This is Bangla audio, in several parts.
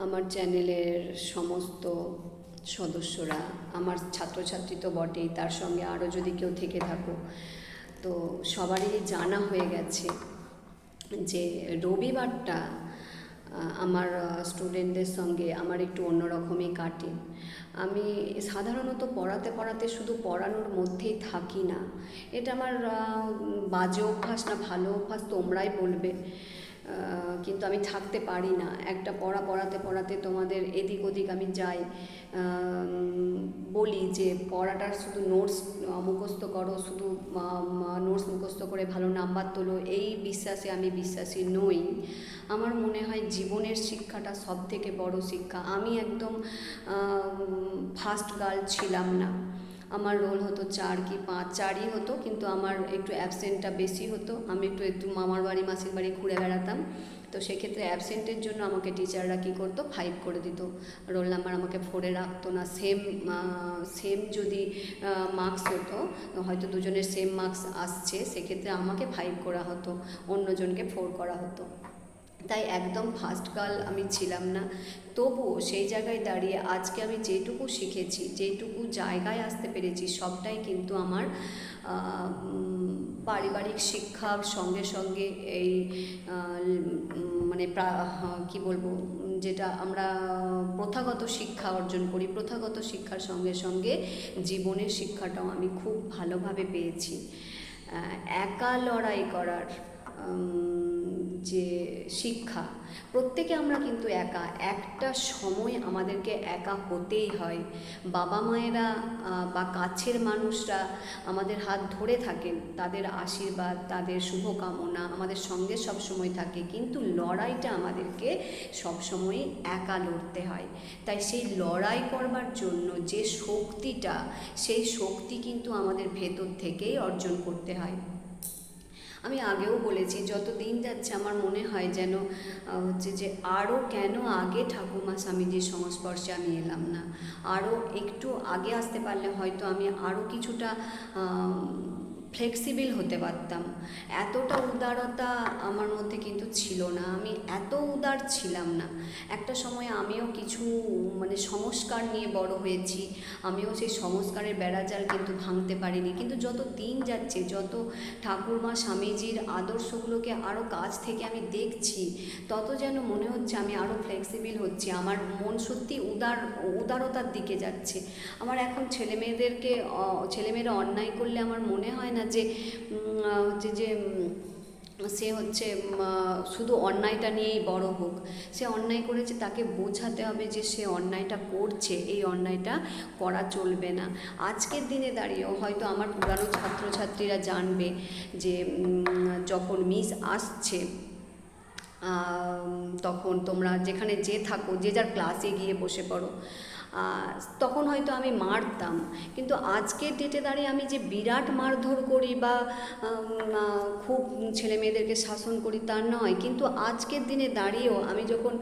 আমার চ্যানেলের সমস্ত সদস্যরা, আমার ছাত্রছাত্রী তো বটেই, তার সঙ্গে আরও যদি কেউ থেকে থাকো, তো সবারই জানা হয়ে গেছে যে রবিবারটা আমার স্টুডেন্টদের সঙ্গে আমার একটু অন্যরকমই কাটে। আমি সাধারণত পড়াতে পড়াতে শুধু পড়ানোর মধ্যেই থাকি না। এটা আমার বাজে অভ্যাস না ভালো অভ্যাস তোমরাই বলবে, কিন্তু আমি থাকতে পারি না। একটা পড়াতে পড়াতে তোমাদের এদিক ওদিক আমি যাই। বলি যে পড়াটা শুধু নোটস মুখস্থ করো, শুধু নোটস মুখস্থ করে ভালো নাম্বার তোলো, এই বিশ্বাসে আমি বিশ্বাসী নই। আমার মনে হয় জীবনের শিক্ষাটা সব থেকে বড় শিক্ষা। আমি একদম ফার্স্ট গার্ল ছিলাম না। আমার রোল হতো 4 কি 5, 4ই হতো, কিন্তু আমার একটু অ্যাবসেন্টটা বেশি হতো। আমি একটু মামার বাড়ি মাসির বাড়ি ঘুরে বেড়াতাম, তো সেক্ষেত্রে অ্যাবসেন্টের জন্য আমাকে টিচাররা কী করতো, 5 করে দিত। রোল নাম্বার আমাকে 4-এ রাখতো না। সেম যদি মার্কস হতো, হয়তো দুজনের সেম মার্কস আসছে, সেক্ষেত্রে আমাকে 5 করা হতো, অন্যজনকে 4 করা হতো। তাই একদম ফার্স্ট গার্ল আমি ছিলাম না। তবুও সেই জায়গায় দাঁড়িয়ে আজকে আমি যেটুকু শিখেছি, যেটুকু জায়গায় আসতে পেরেছি, সবটাই কিন্তু আমার পারিবারিক শিক্ষার সঙ্গে সঙ্গে এই মানে কী বলবো, যেটা আমরা প্রথাগত শিক্ষা অর্জন করি, প্রথাগত শিক্ষার সঙ্গে সঙ্গে জীবনের শিক্ষাটাও আমি খুব ভালোভাবে পেয়েছি। একা লড়াই করার যে শিক্ষা, প্রত্যেকে আমরা কিন্তু একা, একটা সময় আমাদেরকে একা হতেই হয়। বাবা মায়েরা বা কাছের মানুষরা আমাদের হাত ধরে থাকেন, তাদের আশীর্বাদ, তাদের শুভকামনা আমাদের সঙ্গে সব সময় থাকে, কিন্তু লড়াইটা আমাদেরকে সবসময় একা লড়তে হয়। তাই সেই লড়াই করবার জন্য যে শক্তিটা, সেই শক্তি কিন্তু আমাদের ভেতর থেকেই অর্জন করতে হয়। আমি আগেও বলেছি, যত দিন যাচ্ছে আমার মনে হয় যেন হচ্ছে যে আরও কেন আগে ঠাকুমা স্বামীজির সংস্পর্শে আমি এলাম না। আরও একটু আগে আসতে পারলে হয়তো আমি আরও কিছুটা ফ্লেক্সিবল হতে পারতাম। এতটা উদারতা আমার মধ্যে কিন্তু ছিল না, আমি এত উদার ছিলাম না। একটা সময় আমিও কিছু মানে সংস্কার নিয়ে বড় হয়েছি, আমিও সেই সংস্কারের বেড়াজাল কিন্তু ভাঙতে পারিনি। কিন্তু যত দিন যাচ্ছে, যত ঠাকুরমা স্বামীজির আদর্শগুলোকে আরও কাছ থেকে আমি দেখছি, তত যেন মনে হচ্ছে আমি আরও ফ্লেক্সিবল হচ্ছি। আমার মন সত্যি উদারতার দিকে যাচ্ছে। আমার এখন ছেলেমেয়েরা অন্যায় করলে আমার মনে হয় না যে সে হচ্ছে শুধু অন্যায়টা নিয়েই বড় হোক। সে অন্যায় করেছে, তাকে বোঝাতে হবে যে সে অন্যায়টা করছে, এই অন্যায়টা করা চলবে না। আজকের দিনে দাঁড়িয়েও হয়তো আমার পুরানো ছাত্রছাত্রীরা জানবে যে যখন মিস আসছে, তখন তোমরা যেখানে যে থাকো, যে যার ক্লাসে গিয়ে বসে পড়ো। তখন হয়তো আমি মারতাম, কিন্তু আজকের ডেটে দাঁড়িয়ে আমি যে বিরাট মারধর করি বা খুব ছেলে মেয়েদেরকে শাসন করি তা নয়। কিন্তু আজকের দিনে দাঁড়িয়েও আমি যখন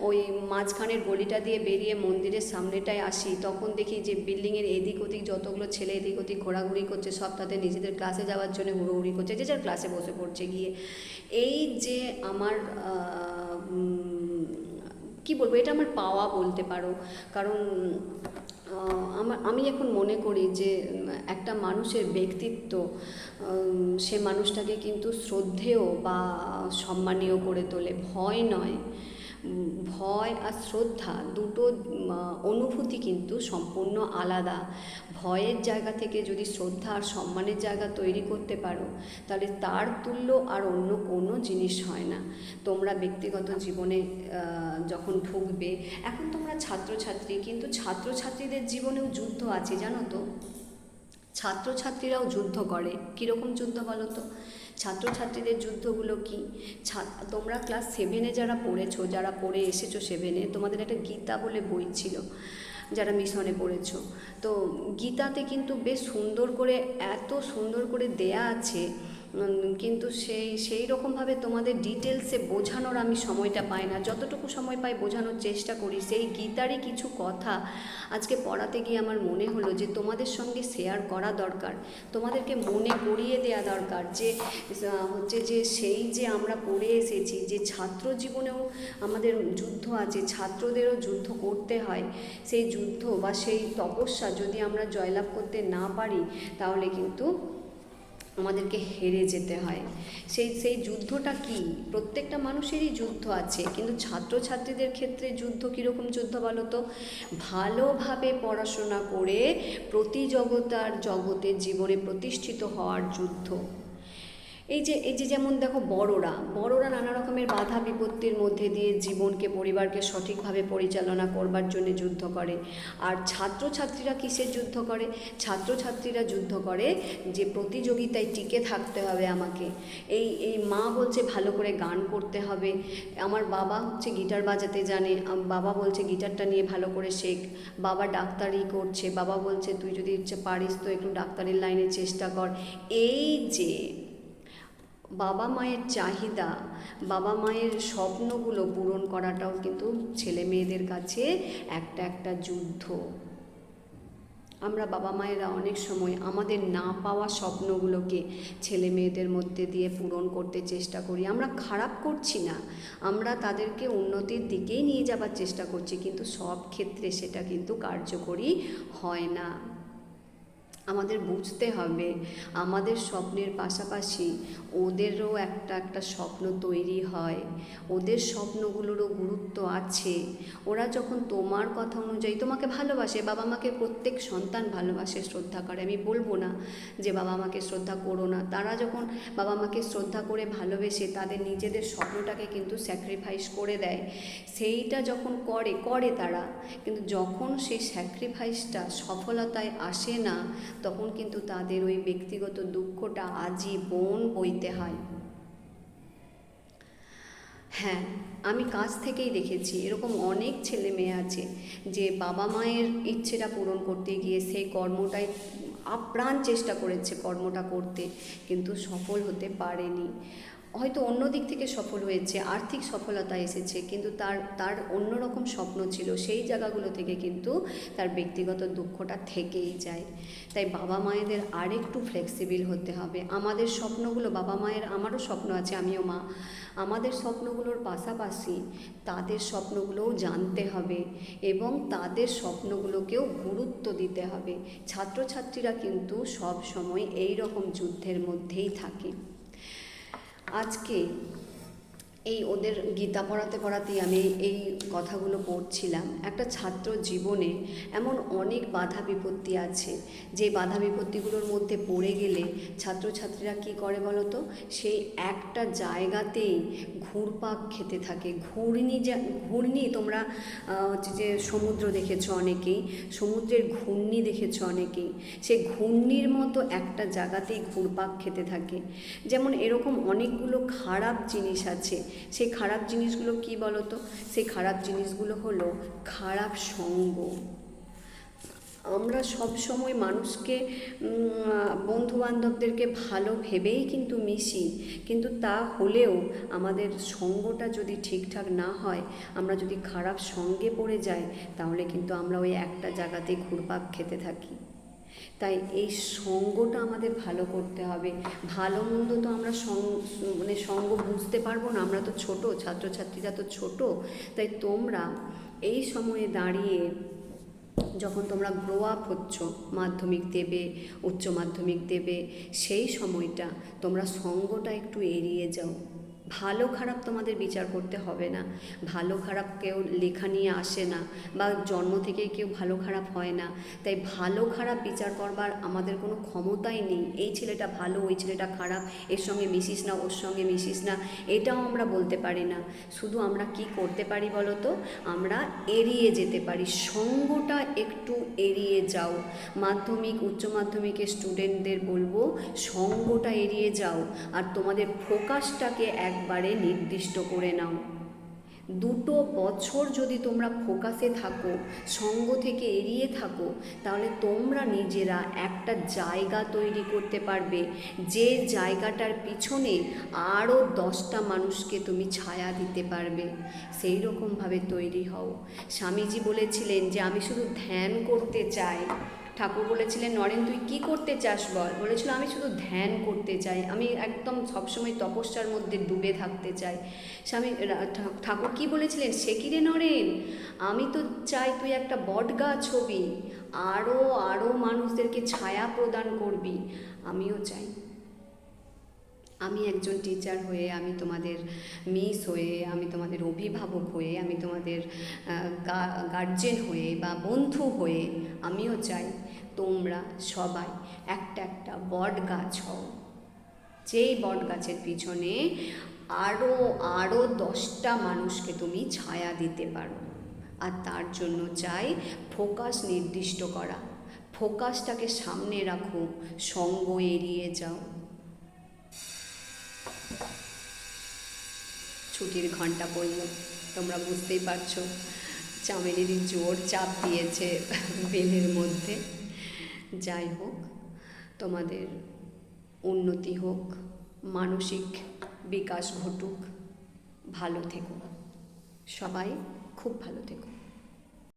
ওই মাঝখানের গলিটা দিয়ে বেরিয়ে মন্দিরের সামনেটায় আসি, তখন দেখি যে বিল্ডিংয়ের এদিক ওদিক যতগুলো ছেলে এদিক ওদিক ঘোরাঘুরি করছে, সব তাদের নিজেদের ক্লাসে যাওয়ার জন্য হুড়োহুড়ি করছে, যে যার ক্লাসে বসে পড়ছে গিয়ে। এই যে আমার কি বলবো, এটা আমার পাওয়া বলতে পারো। কারণ আমি এখন মনে করি যে একটা মানুষের ব্যক্তিত্ব, সে মানুষটাকে কিন্তু শ্রদ্ধেয় বা সম্মানীয় করে তোলে, ভয় নয়। ভয় আর শ্রদ্ধা দুটো অনুভূতি কিন্তু সম্পূর্ণ আলাদা। ভয়ের জায়গা থেকে যদি শ্রদ্ধা আর সম্মানের জায়গা তৈরি করতে পারো, তাহলে তার তুল্য আর অন্য কোনো জিনিস হয় না। তোমরা ব্যক্তিগত জীবনে যখন ঢুকবে, এখন তোমরা ছাত্রছাত্রী, কিন্তু ছাত্রছাত্রীদের জীবনেও যুদ্ধ আছে, জানো তো। ছাত্রছাত্রীরাও যুদ্ধ করে। কীরকম যুদ্ধ বলো তো? ছাত্রছাত্রীদের যুদ্ধগুলো কি? তোমরা ক্লাস 7-এ যারা পড়েছো, যারা পড়ে এসেছো 7-এ, তোমাদের একটা গীতা বলে বই ছিল, যারা মিশনে পড়েছো। তো গীতাতে কিন্তু বেশ সুন্দর করে, এত সুন্দর করে দেয়া আছে কিন্তু সেই রকমভাবে তোমাদের ডিটেলসে বোঝানোর আমি সময়টা পাই না। যতটুকু সময় পাই বোঝানোর চেষ্টা করি। সেই গীতারই কিছু কথা আজকে পড়াতে গিয়ে আমার মনে হলো যে তোমাদের সঙ্গে শেয়ার করা দরকার, তোমাদেরকে মনে করিয়ে দেওয়া দরকার যে হচ্ছে যে সেই যে আমরা পড়ে এসেছি যে ছাত্র জীবনেও আমাদের যুদ্ধ আছে, ছাত্রদেরও যুদ্ধ করতে হয়। সেই যুদ্ধ বা সেই তপস্যা যদি আমরা জয়লাভ করতে না পারি তাহলে কিন্তু আমাদেরকে হেরে যেতে হয়। সেই যুদ্ধটা কি? প্রত্যেকটা মানুষেরই যুদ্ধ আছে, কিন্তু ছাত্রছাত্রীদের ক্ষেত্রে যুদ্ধ কীরকম যুদ্ধ বলো তো? ভালোভাবে পড়াশোনা করে প্রতিযোগিতার জগতে জীবনে প্রতিষ্ঠিত হওয়ার যুদ্ধ। এই যে যেমন দেখো বড়রা নানা রকমের বাধা বিপত্তির মধ্যে দিয়ে জীবনকে, পরিবারকে সঠিকভাবে পরিচালনা করবার জন্য যুদ্ধ করে। আর ছাত্রছাত্রীরা কিসের যুদ্ধ করে? ছাত্রছাত্রীরা যুদ্ধ করে যে প্রতিযোগিতায় টিকে থাকতে হবে আমাকে। এই মা বলছে ভালো করে গান করতে হবে, আমার বাবা হচ্ছে গিটার বাজাতে জানে, বাবা বলছে গিটারটা নিয়ে ভালো করে শেখ, বাবা ডাক্তারি করছে, বাবা বলছে তুই যদি পারিস তো একটু ডাক্তারির লাইনে চেষ্টা কর। এই যে বাবা মায়ের চাহিদা, বাবা মায়ের স্বপ্নগুলো পূরণ করাটাও কিন্তু ছেলে মেয়েদের কাছে একটা যুদ্ধ। আমরা বাবা মায়েরা অনেক সময় আমাদের না পাওয়া স্বপ্নগুলোকে ছেলে মেয়েদের মধ্যে দিয়ে পূরণ করতে চেষ্টা করি। আমরা খারাপ করছি না, আমরা তাদেরকে উন্নতির দিকেই নিয়ে যাবার চেষ্টা করছি, কিন্তু সব ক্ষেত্রে সেটা কিন্তু কার্যকরী হয় না। আমাদের বুঝতে হবে আমাদের স্বপ্নের পাশাপাশি ওদেরও একটা স্বপ্ন তৈরি হয়, ওদের স্বপ্নগুলোরও গুরুত্ব আছে। ওরা যখন তোমার কথা অনুযায়ী তোমাকে ভালোবাসে, বাবা মাকে প্রত্যেক সন্তান ভালোবাসে, শ্রদ্ধা করে, আমি বলবো না যে বাবা মাকে শ্রদ্ধা করো না। তারা যখন বাবা মাকে শ্রদ্ধা করে ভালোবেসে তাদের নিজেদের স্বপ্নটাকে কিন্তু স্যাক্রিফাইস করে দেয়, সেইটা যখন করে তারা, কিন্তু যখন সেই স্যাক্রিফাইসটা সফলতায় আসে না তখন কিন্তু তাদের ওই ব্যক্তিগত দুঃখটা আজীবন বইতে হয়। হ্যাঁ, আমি কাছ থেকেই দেখেছি এরকম অনেক ছেলে মেয়ে আছে যে বাবা মায়ের ইচ্ছেটা পূরণ করতে গিয়ে সেই কর্মটাই আপ্রাণ চেষ্টা করেছে কর্মটা করতে, কিন্তু সফল হতে পারেনি। হয়তো অন্য দিক থেকে সফল হয়েছে, আর্থিক সফলতা এসেছে, কিন্তু তার অন্যরকম স্বপ্ন ছিল, সেই জায়গাগুলো থেকে কিন্তু তার ব্যক্তিগত দুঃখটা থেকেই যায়। তাই বাবা মায়েদের আরেকটু ফ্লেক্সিবল হতে হবে। আমাদের স্বপ্নগুলো, বাবা মায়ের, আমারও স্বপ্ন আছে, আমিও মা, আমাদের স্বপ্নগুলোর পাশাপাশি তাদের স্বপ্নগুলোও জানতে হবে এবং তাদের স্বপ্নগুলোকেও গুরুত্ব দিতে হবে। ছাত্রছাত্রীরা কিন্তু সব সময় এই রকম যুদ্ধের মধ্যেই থাকে। আজকে এই ওদের গীতা পড়াতেই আমি এই কথাগুলো পড়ছিলাম। একটা ছাত্র জীবনে এমন অনেক বাধা বিপত্তি আছে যে বাধা বিপত্তিগুলোর মধ্যে পড়ে গেলে ছাত্রছাত্রীরা কী করে বলো তো? সেই একটা জায়গাতেই ঘুরপাক খেতে থাকে। ঘূর্ণি তোমরা হচ্ছে যে সমুদ্র দেখেছো অনেকেই, সমুদ্রের ঘূর্ণি দেখেছো অনেকেই, সেই ঘূর্ণির মতো একটা জায়গাতেই ঘুরপাক খেতে থাকে। যেমন এরকম অনেকগুলো খারাপ জিনিস আছে। সেই খারাপ জিনিসগুলো কি বলো তো? সেই খারাপ জিনিসগুলো হলো খারাপ সঙ্গ। আমরা সব সময় মানুষকে, বন্ধুবান্ধবদেরকে ভালো ভেবেই কিন্তু মিশি, কিন্তু তা হলেও আমাদের সঙ্গটা যদি ঠিকঠাক না হয়, আমরা যদি খারাপ সঙ্গে পড়ে যাই, তাহলে কিন্তু আমরা ওই একটা জায়গাতেই ঘুরপাক খেতে থাকি। তাই এই সঙ্গটা আমাদের ভালো করতে হবে। ভালো মন্দ তো আমরা সঙ্গ বুঝতে পারবো না, আমরা তো ছোট, ছাত্রছাত্রীরা তো ছোট। তাই তোমরা এই সময়ে দাঁড়িয়ে যখন তোমরা গ্রো আপ হচ্ছ, মাধ্যমিক দেবে, উচ্চ মাধ্যমিক দেবে, সেই সময়টা তোমরা সঙ্গটা একটু এড়িয়ে যাও। ভালো খারাপ তোমাদের বিচার করতে হবে না, ভালো খারাপ কেউ লেখা নিয়ে আসে না, বা জন্ম থেকে কেউ ভালো খারাপ হয় না। তাই ভালো খারাপ বিচার করবার আমাদের কোনো ক্ষমতাই নেই। এই ছেলেটা ভালো, ওই ছেলেটা খারাপ, এর সঙ্গে মিশিস না, ওর সঙ্গে মিশিস না, এটাও আমরা বলতে পারি না। শুধু আমরা কি করতে পারি বলো তো? আমরা এড়িয়ে যেতে পারি, সঙ্গটা একটু এড়িয়ে যাও। মাধ্যমিক উচ্চ মাধ্যমিকের স্টুডেন্টদের বলবো সঙ্গটা এড়িয়ে যাও, আর তোমাদের ফোকাসটাকে একবারে নির্দিষ্ট করে নাও। 2 বছর যদি তোমরা ফোকাসে থাকো, সঙ্গ থেকে এড়িয়ে থাকো, তাহলে তোমরা নিজেরা একটা জায়গা তৈরি করতে পারবে, যে জায়গাটার পিছনে আরও 10টা মানুষকে তুমি ছায়া দিতে পারবে। সেই রকমভাবে তৈরি হও। স্বামীজি বলেছিলেন যে আমি শুধু ধ্যান করতে চাই। ঠাকুর বলেছিলেন, নরেন তুই কী করতে চাস বল? বলেছিল আমি শুধু ধ্যান করতে চাই, আমি একদম সবসময় তপস্যার মধ্যে ডুবে থাকতে চাই। স্বামী ঠাকুর কি বলেছিলেন, সে কি রে নরেন, আমি তো চাই তুই একটা বট গাছ হবি, আরও আরও মানুষদেরকে ছায়া প্রদান করবি। আমিও চাই। আমি একজন টিচার হয়ে, আমি তোমাদের মিস হয়ে, আমি তোমাদের অভিভাবক হয়ে, আমি তোমাদের গার্জেন হয়ে বা বন্ধু হয়ে আমিও চাই তোমরা সবাই একটা একটা বট গাছ হও, যেই বট গাছের পিছনে আরও আরও 10টা মানুষকে তুমি ছায়া দিতে পারো। আর তার জন্য চাই ফোকাস নির্দিষ্ট করা। ফোকাসটাকে সামনে রাখো, সঙ্গ এড়িয়ে যাও। ছুটির ঘন্টা পড়ল, তোমরা বুঝতেই পারছো চামেলিরই জোর চাপ দিয়েছে বেলের মধ্যে। যাই হোক, তোমাদের উন্নতি হোক, মানসিক বিকাশ ঘটুক, ভালো থেকো, সবাই খুব ভালো থেকো।